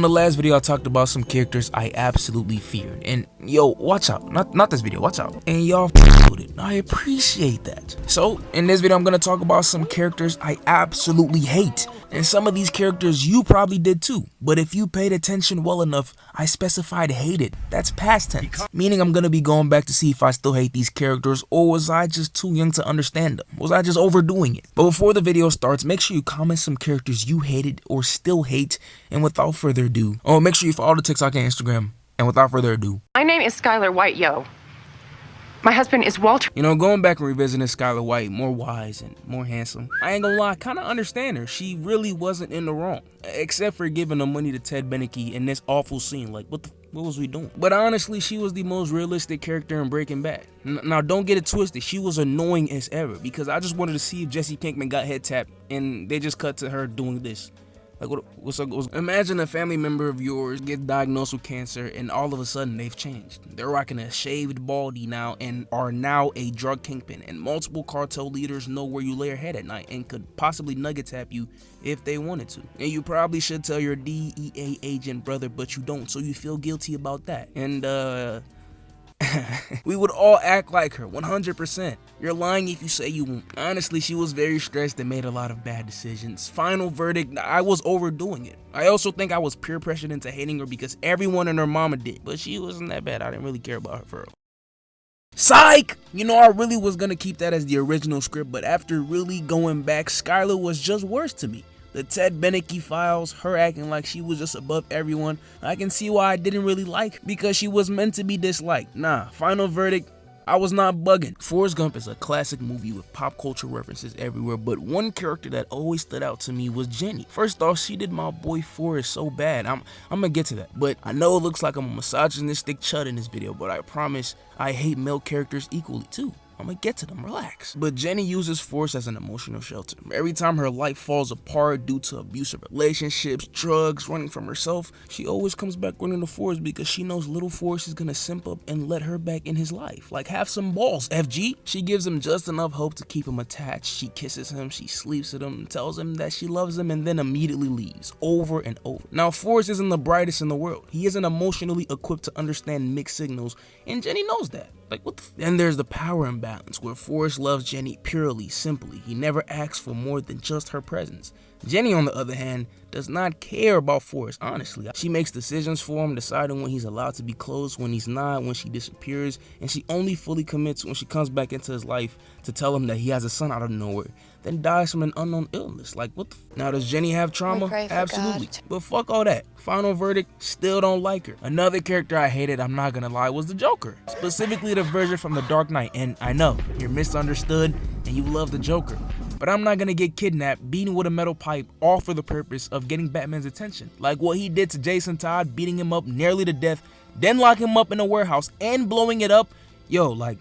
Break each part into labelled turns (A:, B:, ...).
A: In the last video, I talked about some characters I absolutely feared, and yo, watch out, not this video, watch out, and y'all with it. I appreciate that. So in this video, I'm gonna talk about some characters I absolutely hate, and some of these characters you probably did too, but if you paid attention well enough, I specified hated. That's past tense, meaning I'm gonna be going back to see if I still hate these characters, or was I just too young to understand them? Was I just overdoing it? But before the video starts, make sure you comment some characters you hated or still hate, and without further ado, make sure you follow the TikTok and Instagram, and without further ado,
B: my name is Skylar White, yo. My husband is Walter.
A: You know, going back and revisiting Skylar White, more wise and more handsome, I ain't gonna lie, I kinda understand her. She really wasn't in the wrong, except for giving the money to Ted Beneke in this awful scene. Like, what was we doing? But honestly, she was the most realistic character in Breaking Bad. Now, don't get it twisted, she was annoying as ever, because I just wanted to see if Jesse Pinkman got head tapped, and they just cut to her doing this. Like, what's up? Imagine a family member of yours gets diagnosed with cancer, and all of a sudden they've changed. They're rocking a shaved baldy now and are now a drug kingpin, and multiple cartel leaders know where you lay your head at night and could possibly nugget tap you if they wanted to. And you probably should tell your DEA agent brother, but you don't, so you feel guilty about that. And we would all act like her, 100%. You're lying if you say you won't. Honestly, she was very stressed and made a lot of bad decisions. Final verdict, I was overdoing it. I also think I was peer pressured into hating her because everyone and her mama did, but she wasn't that bad. I didn't really care about her for real. Psych! You know, I really was gonna keep that as the original script, but after really going back, Skylar was just worse to me. The Ted Beneke files, her acting like she was just above everyone, I can see why I didn't really like, because she was meant to be disliked. Nah, final verdict, I was not bugging. Forrest Gump is a classic movie with pop culture references everywhere, but one character that always stood out to me was Jenny. First off, she did my boy Forrest so bad. I'm gonna get to that, but I know it looks like I'm a misogynistic chud in this video, but I promise I hate male characters equally too. I'm gonna get to them, relax. But Jenny uses Forrest as an emotional shelter. Every time her life falls apart due to abusive relationships, drugs, running from herself, she always comes back running to Forrest because she knows little Forrest is gonna simp up and let her back in his life. Like, have some balls, FG. She gives him just enough hope to keep him attached. She kisses him, she sleeps with him, tells him that she loves him, and then immediately leaves, over and over. Now, Forrest isn't the brightest in the world. He isn't emotionally equipped to understand mixed signals, and Jenny knows that. Like, what the Then there's the power imbalance, where Forrest loves Jenny purely, simply. He never asks for more than just her presence. Jenny, on the other hand, does not care about Forrest, honestly. She makes decisions for him, deciding when he's allowed to be close, when he's not, when she disappears, and she only fully commits when she comes back into his life to tell him that he has a son out of nowhere, then dies from an unknown illness. Like, what the Now, does Jenny have trauma? Absolutely. But fuck all that. Final verdict, still don't like her. Another character I hated, I'm not gonna lie, was the Joker. Specifically the version from The Dark Knight. And I know, you're misunderstood and you love the Joker, but I'm not gonna get kidnapped, beaten with a metal pipe, all for the purpose of getting Batman's attention. Like what he did to Jason Todd, beating him up nearly to death, then locking him up in a warehouse and blowing it up. Yo, like,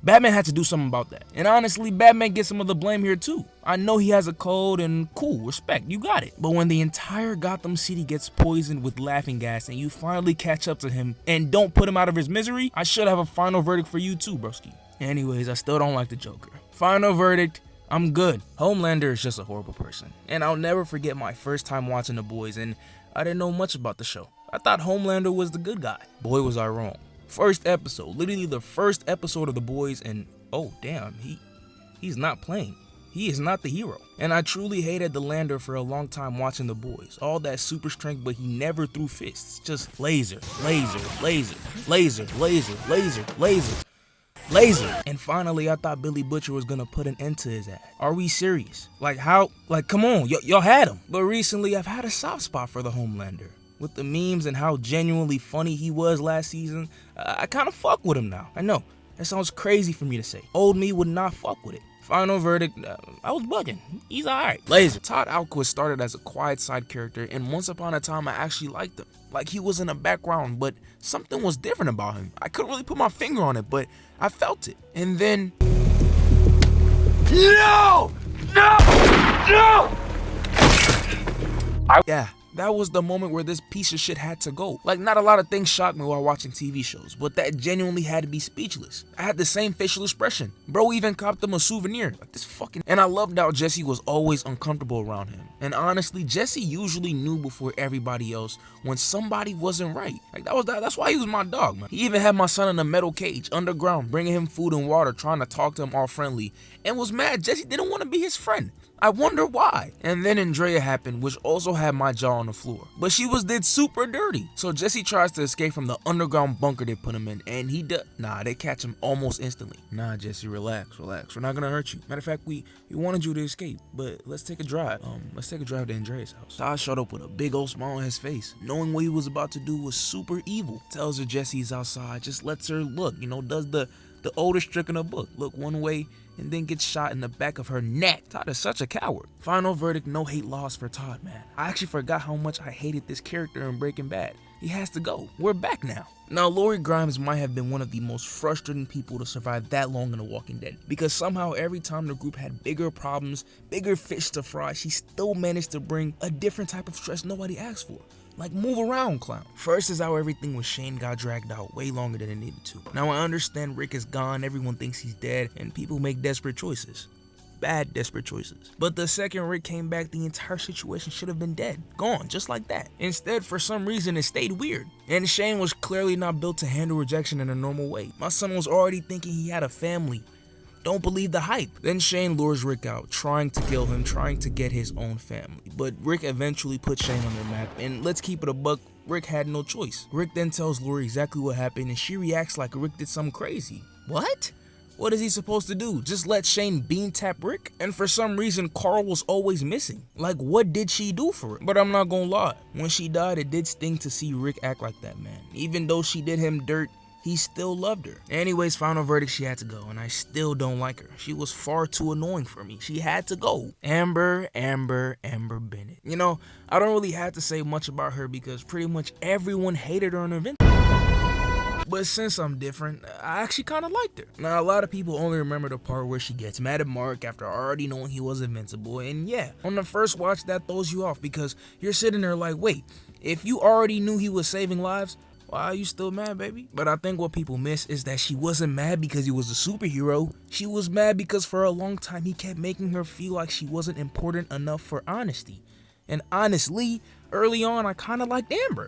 A: Batman had to do something about that. And honestly, Batman gets some of the blame here too. I know he has a code and cool, respect, you got it. But when the entire Gotham City gets poisoned with laughing gas and you finally catch up to him and don't put him out of his misery, I should have a final verdict for you too, broski. Anyways, I still don't like the Joker. Final verdict, I'm good. Homelander is just a horrible person. And I'll never forget my first time watching The Boys, and I didn't know much about the show. I thought Homelander was the good guy. Boy, was I wrong. First episode, literally the first episode of The Boys, and oh damn, he's not playing. He is not the hero. And I truly hated the Lander for a long time watching The Boys. All that super strength, but he never threw fists. Just laser, laser, laser, laser, laser, laser, laser, laser. And finally, I thought Billy Butcher was gonna put an end to his ass. Are we serious? Like, how? Like, come on, y'all had him. But recently, I've had a soft spot for the Homelander. With the memes and how genuinely funny he was last season, I kind of fuck with him now. I know, that sounds crazy for me to say. Old me would not fuck with it. Final verdict, I was bugging. He's alright. Laser. Todd Alquist started as a quiet side character, and once upon a time I actually liked him. Like, he was in the background, but something was different about him. I couldn't really put my finger on it, but I felt it. And then... No! No! No! Yeah. That was the moment where this piece of shit had to go. Like, not a lot of things shocked me while watching TV shows, but that genuinely had to be speechless. I had the same facial expression. Bro even copped him a souvenir. Like, this fucking... And I loved how Jesse was always uncomfortable around him. And honestly, Jesse usually knew before everybody else when somebody wasn't right. Like that's why he was my dog, man. He even had my son in a metal cage underground, bringing him food and water, trying to talk to him all friendly, and was mad Jesse didn't want to be his friend. I wonder why. And then Andrea happened, which also had my jaw on the floor. But she did super dirty. So Jesse tries to escape from the underground bunker they put him in, and they catch him almost instantly. Nah, Jesse, relax. We're not gonna hurt you. Matter of fact, we wanted you to escape, but let's take a drive. Let's take a drive to Andrea's house. Todd showed up with a big old smile on his face, knowing what he was about to do was super evil. Tells her Jesse's outside, just lets her look, does the oldest trick in the book. Look one way and then gets shot in the back of her neck. Todd is such a coward. Final verdict, no hate lost for Todd, man. I actually forgot how much I hated this character in Breaking Bad. He has to go. We're back now. Now, Lori Grimes might have been one of the most frustrating people to survive that long in The Walking Dead, because somehow every time the group had bigger problems, bigger fish to fry, she still managed to bring a different type of stress nobody asked for. Like, move around, clown. First is how everything with Shane got dragged out way longer than it needed to. Now, I understand Rick is gone, everyone thinks he's dead, and people make desperate choices. Bad, desperate choices. But the second Rick came back, the entire situation should have been dead. Gone, just like that. Instead, for some reason, it stayed weird. And Shane was clearly not built to handle rejection in a normal way. My son was already thinking he had a family. Don't believe the hype. Then Shane lures Rick out, trying to kill him, trying to get his own family. But Rick eventually puts Shane on the map, and let's keep it a buck, Rick had no choice. Rick then tells Lori exactly what happened, and she reacts like Rick did something crazy. What? What is he supposed to do? Just let Shane bean tap Rick? And for some reason, Carl was always missing. Like, what did she do for it? But I'm not gonna lie, when she died, it did sting to see Rick act like that, man. Even though she did him dirt, he still loved her. Anyways, final verdict, she had to go, and I still don't like her. She was far too annoying for me. She had to go. Amber Bennett. I don't really have to say much about her because pretty much everyone hated her on Invincible. But since I'm different, I actually kind of liked her. Now, a lot of people only remember the part where she gets mad at Mark after already knowing he was invincible. And yeah, on the first watch, that throws you off because you're sitting there like, wait, if you already knew he was saving lives, why are you still mad, baby? But I think what people miss is that she wasn't mad because he was a superhero. She was mad because for a long time he kept making her feel like she wasn't important enough for honesty. And honestly, early on I kind of liked Amber,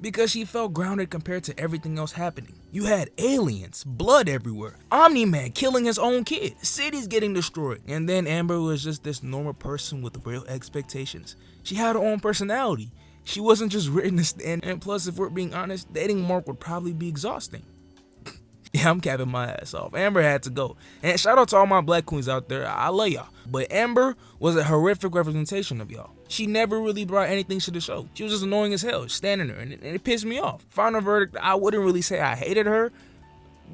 A: because she felt grounded compared to everything else happening. You had aliens, blood everywhere, Omni-Man killing his own kid, cities getting destroyed, and then Amber was just this normal person with real expectations. She had her own personality. She wasn't just written to stand, and plus, if we're being honest, dating Mark would probably be exhausting. Yeah, I'm capping my ass off. Amber had to go. And shout out to all my black queens out there. I love y'all. But Amber was a horrific representation of y'all. She never really brought anything to the show. She was just annoying as hell, standing there, and it pissed me off. Final verdict, I wouldn't really say I hated her,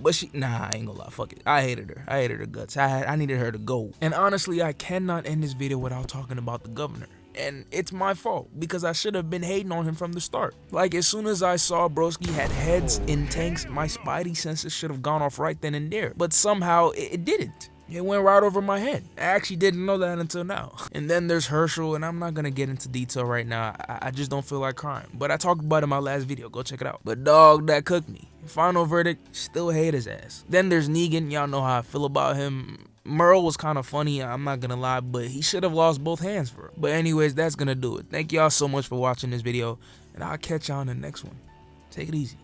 A: but I ain't gonna lie, fuck it. I hated her. I hated her guts. I needed her to go. And honestly, I cannot end this video without talking about the governor. And it's my fault, because I should have been hating on him from the start. Like, as soon as I saw Broski had heads in tanks, my spidey senses should have gone off right then and there. But somehow, it didn't. It went right over my head. I actually didn't know that until now. And then there's Herschel, and I'm not gonna get into detail right now. I just don't feel like crying. But I talked about it in my last video. Go check it out. But dog, that cooked me. Final verdict, still hate his ass. Then there's Negan. Y'all know how I feel about him. Merle was kind of funny, I'm not gonna lie, but he should have lost both hands for it. But anyways, that's gonna do it. Thank y'all so much for watching this video, and I'll catch y'all in the next one. Take it easy.